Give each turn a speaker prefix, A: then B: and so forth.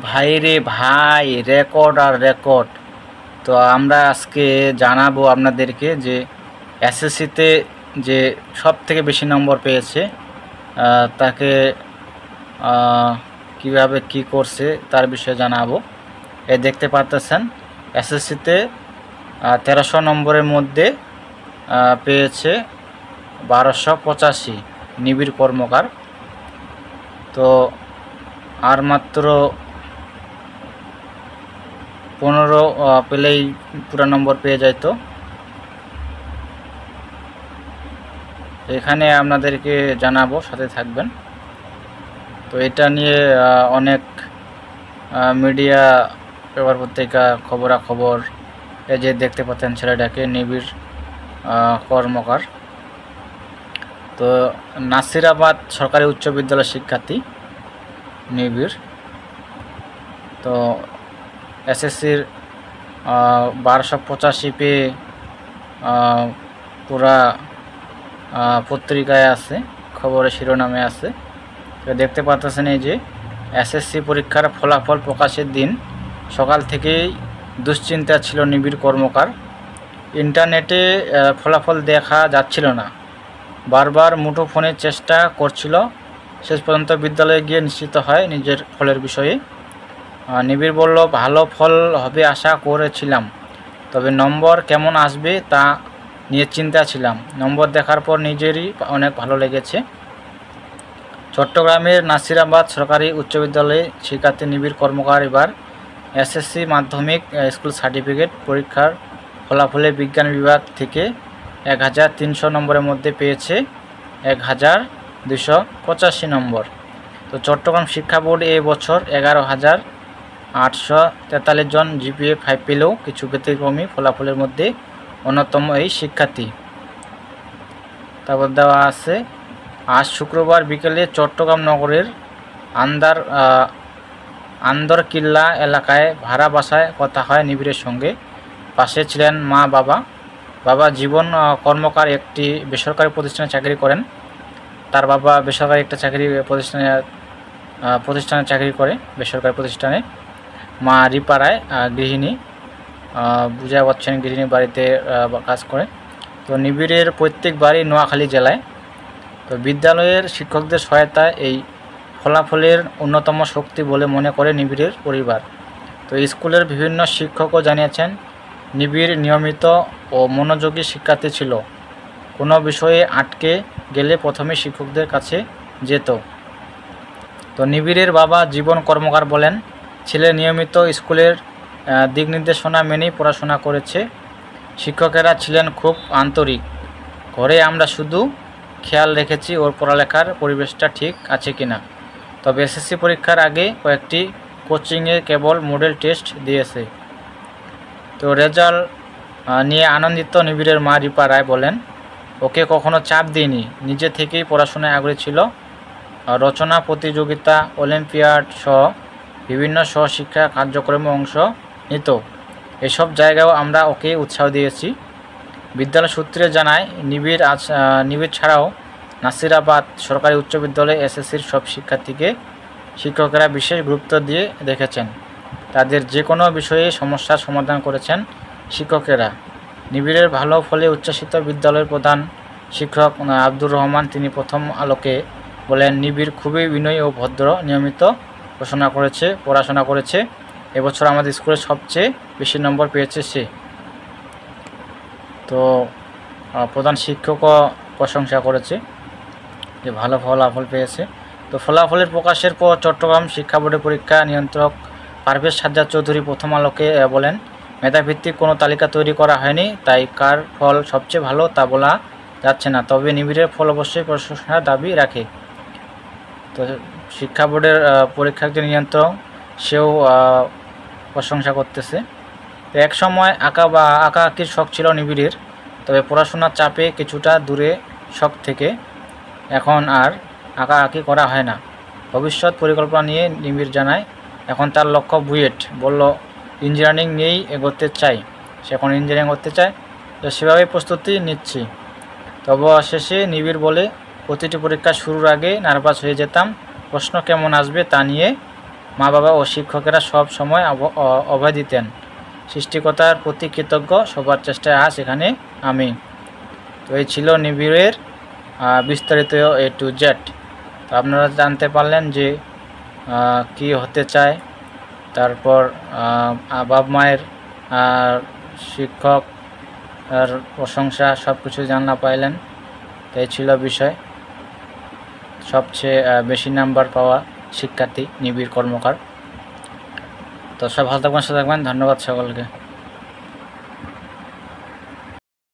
A: ভাই রে ভাই, রেকর্ড আর রেকর্ড। তো আমরা আজকে জানাবো আপনাদেরকে যে এসএসসিতে যে সব থেকে বেশি নম্বর পেয়েছে তাকে কিভাবে কি করছে তার বিষয়ে জানাবো। দেখতে পাচ্ছেন এসএসসিতে 1300 নম্বরের মধ্যে পেয়েছে 1285 নিবিড় কর্মকার। তো আর মাত্র 15 পেলেই পুরো নম্বর পেয়ে যেত। এখানে আপনাদেরকে জানাবো, সাথে থাকবেন। তো এটা নিয়ে অনেক মিডিয়া, পেপার, পত্রিকা, খবরাখবর, এই যে দেখতে পাচ্ছেন ছেলেটাকে নিবিড় কর্মকার। তো নাসিরাবাদ সরকারি উচ্চ বিদ্যালয়ের শিক্ষার্থী নিবিড়। তো এসএসসির 1285 পেয়ে পুরা পত্রিকায় আছে, খবরের শিরোনামে আছে। তো দেখতে পাচ্ছেন এই যে এসএসসি পরীক্ষার ফলাফল প্রকাশের দিন সকাল থেকেই দুশ্চিন্তা ছিল নিবিড় কর্মকার। ইন্টারনেটে ফলাফল দেখা যাচ্ছিল না, বারবার মুঠোফোনের চেষ্টা করছিল। শেষ পর্যন্ত বিদ্যালয়ে গিয়ে নিশ্চিত হয় নিজের ফলের বিষয়ে। নিবিড় বলল, ভালো ফল হবে আশা করেছিলাম, তবে নম্বর কেমন আসবে তা নিয়ে চিন্তা ছিলাম। নম্বর দেখার পর নিজেরই অনেক ভালো লেগেছে। চট্টগ্রামের নাসিরাবাদ সরকারি উচ্চ বিদ্যালয়ে শিক্ষার্থী নিবিড় কর্মকার এবার এসএসসি মাধ্যমিক স্কুল সার্টিফিকেট পরীক্ষার ফলাফলে বিজ্ঞান বিভাগ থেকে 1300 নম্বরের মধ্যে পেয়েছে 1285 নম্বর। তো চট্টগ্রাম শিক্ষা বোর্ড এই বছর 11,843 জন জিপিএ 5 পেলেও কিছু ব্যতিক্রমী ফলাফলের মধ্যে অন্যতম এই শিক্ষার্থী। তারপর দেওয়া আছে, আজ শুক্রবার বিকেলে চট্টগ্রাম নগরের আন্দরকিল্লা এলাকায় ভাড়া বাসায় কথা হয় নিবিড়ের সঙ্গে। পাশে ছিলেন মা বাবা। বাবা জীবন কর্মকার একটি বেসরকারি প্রতিষ্ঠানে চাকরি করেন। তার বাবা বেসরকারি একটা প্রতিষ্ঠানে চাকরি করে, বেসরকারি প্রতিষ্ঠানে। মা রিপাড়ায় গৃহিণী, বুঝা পাচ্ছেন গৃহিণী বাড়িতে কাজ করে। তো নিবিড়ের প্রত্যেক বাড়ি নোয়াখালী জেলায়। তো বিদ্যালয়ের শিক্ষকদের সহায়তায় এই ফলাফলের অন্যতম শক্তি বলে মনে করে নিবিড়ের পরিবার। তো স্কুলের বিভিন্ন শিক্ষকও জানিয়েছেন নিবিড় নিয়মিত ও মনোযোগী শিক্ষার্থী ছিল। কোনো বিষয়ে আটকে গেলে প্রথমে শিক্ষকদের কাছে যেত। তো নিবিড়ের বাবা জীবন কর্মকার বলেন, ছেলে নিয়মিত স্কুলের দিক নির্দেশনা মেনেই পড়াশোনা করেছে। শিক্ষকেরা ছিলেন খুব আন্তরিক। ঘরে আমরা শুধু খেয়াল রেখেছি ওর পড়ালেখার পরিবেশটা ঠিক আছে কিনা। তবে এসএসসি পরীক্ষার আগে কয়েকটি কোচিংয়ে কেবল মডেল টেস্ট দিয়েছে। তো রেজাল্ট নিয়ে আনন্দিত নিবিড়ের মা রিপা রায় বলেন, ওকে কখনো চাপ দিইনি, নিজে থেকেই পড়াশোনায় আগ্রহী ছিল। রচনা প্রতিযোগিতা, অলিম্পিয়াড সহ বিভিন্ন সহশিক্ষা কার্যক্রমে অংশ নিত। এসব জায়গায়ও আমরা ওকে উৎসাহ দিয়েছি। বিদ্যালয় সূত্রে জানায়, নিবিড় ছাড়াও নাসিরাবাদ সরকারি উচ্চ বিদ্যালয়ে এসএসসির সব শিক্ষকেরা বিশেষ গুরুত্ব দিয়ে দেখেছেন। তাদের যে কোনো বিষয়ে সমস্যার সমাধান করেছেন শিক্ষকেরা। নিবিড়ের ভালো ফলে উচ্ছ্বসিত বিদ্যালয়ের প্রধান শিক্ষক আব্দুর রহমান, তিনি প্রথম আলোকে বলেন, নিবিড় খুবই বিনয়ী ও ভদ্র, নিয়মিত পড়াশোনা করেছে। এবছর আমাদের স্কুলে সবচেয়ে বেশি নম্বর পেয়েছে সে। তো প্রধান শিক্ষকও প্রশংসা করেছে যে ভালো ফলাফল পেয়েছে। তো ফলাফলের প্রকাশের পর চট্টগ্রাম শিক্ষা বোর্ডের পরীক্ষা নিয়ন্ত্রক পারভেজ সাজ্জাদ চৌধুরী প্রথম আলোকে বলেন, মেধাভিত্তিক কোনো তালিকা তৈরি করা হয়নি, তাই কার ফল সবচেয়ে ভালো তা বলা যাচ্ছে না। তবে নিবিড়ের ফল অবশ্যই প্রশংসার দাবি রাখে। তো শিক্ষা বোর্ডের পরীক্ষার নিয়ন্ত্রক সেও প্রশংসা করতেছে। তো এক সময় আঁকাআঁকির শখ ছিল নিবিড়ের, তবে পড়াশোনার চাপে কিছুটা দূরে শখ থেকে এখন আর আঁকাআঁকি করা হয় না। ভবিষ্যৎ পরিকল্পনা নিয়ে নিবিড় জানায়, এখন তার লক্ষ্য বুয়েট। বলল, ইঞ্জিনিয়ারিং নিয়েই এগোতে চাই, সে এখন ইঞ্জিনিয়ারিং করতে চায়। তো সেভাবে প্রস্তুতি নিচ্ছি। তবে শেষে নিবিড় বলে, প্রতিটি পরীক্ষা শুরুর আগে নার্ভাস হয়ে যেতাম, প্রশ্ন কেমন আসবে তা নিয়ে মা বাবা ও শিক্ষকেরা সব সময় অভয় দিতেন। সৃষ্টিকর্তার প্রতি কৃতজ্ঞ, সবার চেষ্টায় আজ এখানে আমি। তো এই ছিল নিবিড়ের বিস্তারিত A to Z। তো আপনারা জানতে পারলেন যে কি হতে চায়, তারপর বাবা মায়ের শিক্ষক আর প্রশংসা সব কিছু জানা পাইলেন। তো এই ছিল বিষয়। সবচেয়ে বেশি নাম্বার পাওয়া শিক্ষার্থী নিবিড় কর্মকার। তো সব ভালো থাকবেন, সুস্থ থাকবেন। ধন্যবাদ সকলকে।